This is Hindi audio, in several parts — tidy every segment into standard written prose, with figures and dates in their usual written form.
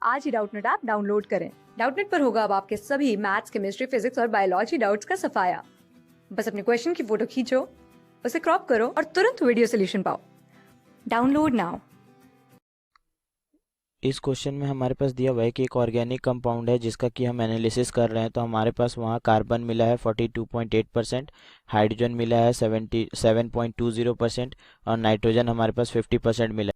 आज ही डाउटनेट ऐप डाउनलोड करें। डाउटनेट पर होगा अब आपके सभी मैथ्स, केमिस्ट्री, फिजिक्स और बायोलॉजी डाउट्स का सफाया। बस अपने क्वेश्चन की फोटो खींचो, उसे क्रॉप करो और तुरंत वीडियो सोल्यूशन पाओ। Download now. इस क्वेश्चन में हमारे पास दिया हुआ है कि एक ऑर्गेनिक कंपाउंड है जिसका कि हम एनालिसिस कर रहे हैं। तो हमारे पास वहाँ कार्बन मिला है 42.8%, हाइड्रोजन मिला है 77.20% और नाइट्रोजन हमारे पास 50% मिला है।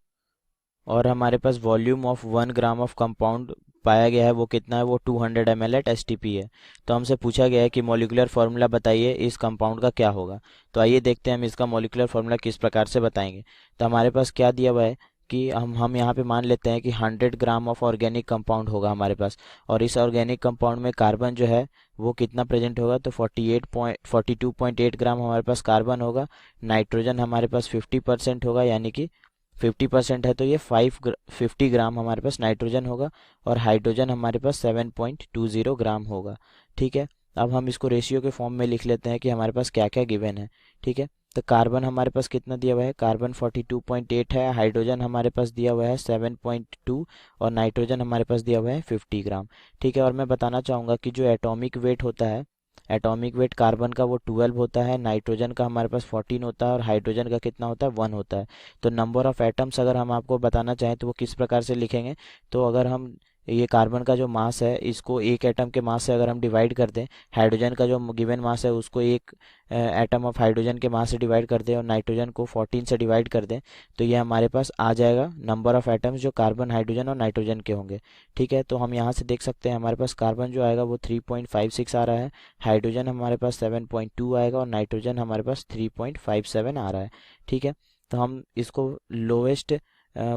और हमारे पास volume of 1 gram of compound पाया गया है, वो कितना है, वो 200 ml एट एसटीपी है। तो हमसे पूछा गया है कि मॉलिक्यूलर फार्मूला बताइए इस कंपाउंड का क्या होगा। तो आइए देखते हैं हम इसका मॉलिक्यूलर फार्मूला किस प्रकार से बताएंगे। तो हमारे पास क्या दिया हुआ है कि हम यहाँ पे मान लेते हैं कि 100 ग्राम ऑफ ऑर्गेनिक कंपाउंड होगा हमारे पास। और इस ऑर्गेनिक कंपाउंड में कार्बन जो है वो कितना प्रेजेंट होगा, तो 42.8 ग्राम हमारे पास कार्बन होगा। नाइट्रोजन हमारे पास 50% होगा, यानी कि 50% है तो ये 50 ग्राम हमारे पास नाइट्रोजन होगा। और हाइड्रोजन हमारे पास 7.20 ग्राम होगा। ठीक है, अब हम इसको रेशियो के फॉर्म में लिख लेते हैं कि हमारे पास क्या क्या गिवन है। ठीक है, तो कार्बन हमारे पास कितना दिया हुआ है, कार्बन 42.8 है, हाइड्रोजन हमारे पास दिया हुआ है 7.2 और नाइट्रोजन हमारे पास दिया हुआ है 50 ग्राम। ठीक है, और मैं बताना चाहूँगा कि जो एटॉमिक वेट होता है, एटॉमिक वेट कार्बन का वो 12 होता है, नाइट्रोजन का हमारे पास 14 होता है और हाइड्रोजन का कितना होता है, 1 होता है। तो नंबर ऑफ एटम्स अगर हम आपको बताना चाहें तो वो किस प्रकार से लिखेंगे, तो अगर हम ये कार्बन का जो मास है इसको एक एटम के मास से अगर हम डिवाइड कर दें, हाइड्रोजन का जो गिवन मास है उसको एक एटम ऑफ हाइड्रोजन के मास से डिवाइड कर दें और नाइट्रोजन को 14 से डिवाइड कर दें, तो ये हमारे पास आ जाएगा नंबर ऑफ एटम्स जो कार्बन, हाइड्रोजन और नाइट्रोजन के होंगे। ठीक है, तो हम यहाँ से देख सकते हैं हमारे पास कार्बन जो आएगा वो 3.56 आ रहा है, हाइड्रोजन हमारे पास 7.2 आएगा और नाइट्रोजन हमारे पास 3.57 आ रहा है। ठीक है, तो हम इसको लोएस्ट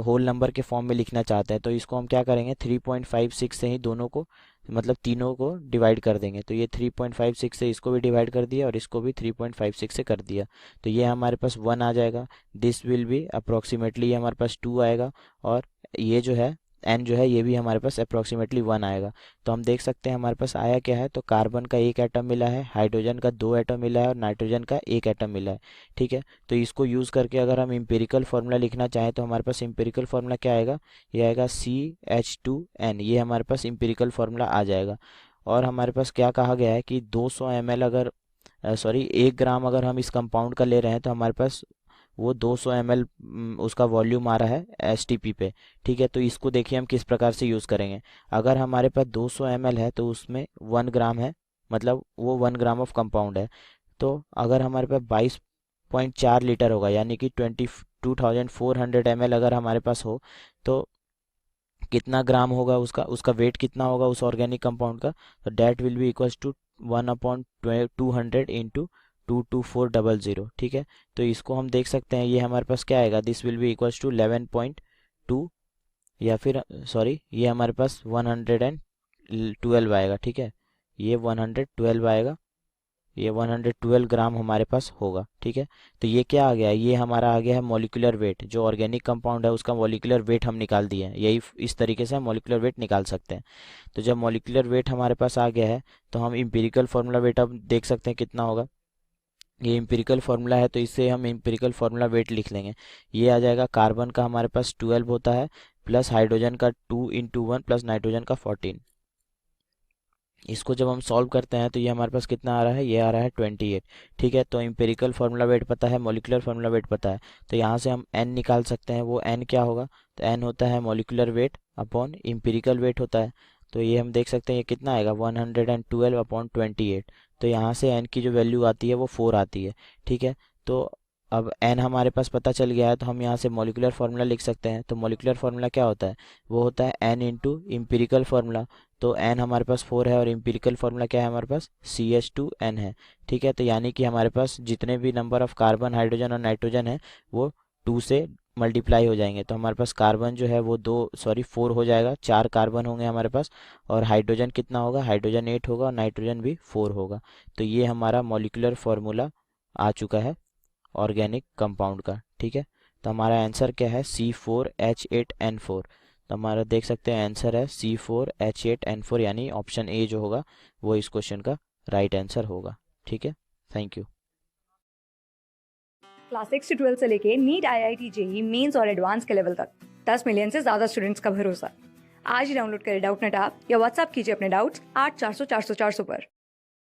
होल नंबर के फॉर्म में लिखना चाहते हैं, तो इसको हम क्या करेंगे, 3.56 से ही दोनों को, मतलब तीनों को डिवाइड कर देंगे। तो ये 3.56 से इसको भी डिवाइड कर दिया और इसको भी 3.56 से कर दिया, तो ये हमारे पास 1 आ जाएगा। दिस विल बी अप्रोक्सीमेटली हमारे पास 2 आएगा। और ये जो है एन जो है ये भी हमारे पास अप्रोक्सीमेटली 1 आएगा। तो हम देख सकते हैं हमारे पास आया क्या है, तो कार्बन का एक एटम मिला है, हाइड्रोजन का 2 एटम मिला है और नाइट्रोजन का एक एटम मिला है। ठीक है, तो इसको यूज़ करके अगर हम इम्पेरिकल फार्मूला लिखना चाहें तो हमारे पास इम्पेरिकल फार्मूला क्या आएगा, ये आएगा CH2N, ये हमारे पास इम्पेरिकल फार्मूला आ जाएगा। और हमारे पास क्या कहा गया है कि 200 ml अगर, सॉरी 1 ग्राम अगर हम इस कंपाउंड का ले रहे हैं तो हमारे पास वो 200 ml उसका वॉल्यूम आ रहा है एसटीपी पे। ठीक है, तो इसको देखिए हम किस प्रकार से यूज़ करेंगे। अगर हमारे पास 200 ml है तो उसमें 1 ग्राम है, मतलब वो 1 ग्राम ऑफ कंपाउंड है। तो अगर हमारे पास 22.4 लीटर होगा, यानी कि 22,400 ml अगर हमारे पास हो, तो कितना ग्राम होगा, उसका उसका वेट कितना होगा उस ऑर्गेनिक कंपाउंड का, तो that will be equals to 1/200 into 22400। ठीक है, तो इसको हम देख सकते हैं, ये हमारे पास क्या आएगा, this will be equals to 11.2, या फिर सॉरी ये हमारे पास 112 आएगा। ठीक है, ये 112 आएगा, ये 112 ग्राम हमारे पास होगा। ठीक है, तो ये क्या आ गया, ये हमारा आ गया है मॉलिक्यूलर वेट, जो ऑर्गेनिक कंपाउंड है उसका मॉलिक्यूलर वेट हम निकाल दिए हैं। यही इस तरीके से हम मॉलिक्यूलर वेट निकाल सकते हैं। तो जब मॉलिक्यूलर वेट हमारे पास आ गया है तो हम इंपेरिकल फार्मूला वेट अब देख सकते हैं कितना होगा। ये इंपेरिकल फार्मूला है तो इससे हम इंपेरिकल फार्मूला वेट लिख लेंगे। ये आ जाएगा, कार्बन का हमारे पास 12 होता है, प्लस हाइड्रोजन का 2 × 1 प्लस नाइट्रोजन का 14। इसको जब हम सॉल्व करते हैं तो ये हमारे पास कितना आ रहा है, ये आ रहा है 28। ठीक है, तो इंपेरिकल फार्मूला वेट पता है, मॉलिक्यूलर फार्मूला वेट पता है, तो यहाँ से हम n निकाल सकते हैं। वो n क्या होगा, तो n होता है molecular weight upon empirical weight होता है। तो ये हम देख सकते हैं ये कितना आएगा, 112/28। तो यहाँ से n की जो वैल्यू आती है वो 4 आती है। ठीक है, तो अब n हमारे पास पता चल गया है तो हम यहाँ से मॉलिक्यूलर फार्मूला लिख सकते हैं। तो मॉलिक्यूलर फार्मूला क्या होता है, वो होता है n इंटू इम्पेरिकल फार्मूला। तो n हमारे पास 4 है और इम्पेरिकल फार्मूला क्या है हमारे पास, CH2N है। ठीक है, तो यानी कि हमारे पास जितने भी नंबर ऑफ कार्बन, हाइड्रोजन और नाइट्रोजन है वो 2 से मल्टीप्लाई हो जाएंगे। तो हमारे पास कार्बन जो है वो 4 हो जाएगा, 4 कार्बन होंगे हमारे पास। और हाइड्रोजन कितना होगा, हाइड्रोजन 8 होगा और नाइट्रोजन भी 4 होगा। तो ये हमारा मॉलिक्यूलर फार्मूला आ चुका है ऑर्गेनिक कंपाउंड का। ठीक है, तो हमारा आंसर क्या है, C4H8N4। तो हमारा देख सकते हैं आंसर है C4H8N4, यानी ऑप्शन ए जो होगा वो इस क्वेश्चन का राइट आंसर होगा। ठीक है, थैंक यू। क्लास 6 से 12 से लेके नीट, IIT, JEE मेंस और एडवांस के लेवल तक 10 मिलियन से ज्यादा स्टूडेंट्स का भरोसा। आज ही डाउनलोड करें डाउटनेट ऐप या व्हाट्सएप कीजिए अपने डाउट्स 8400 400 400 पर।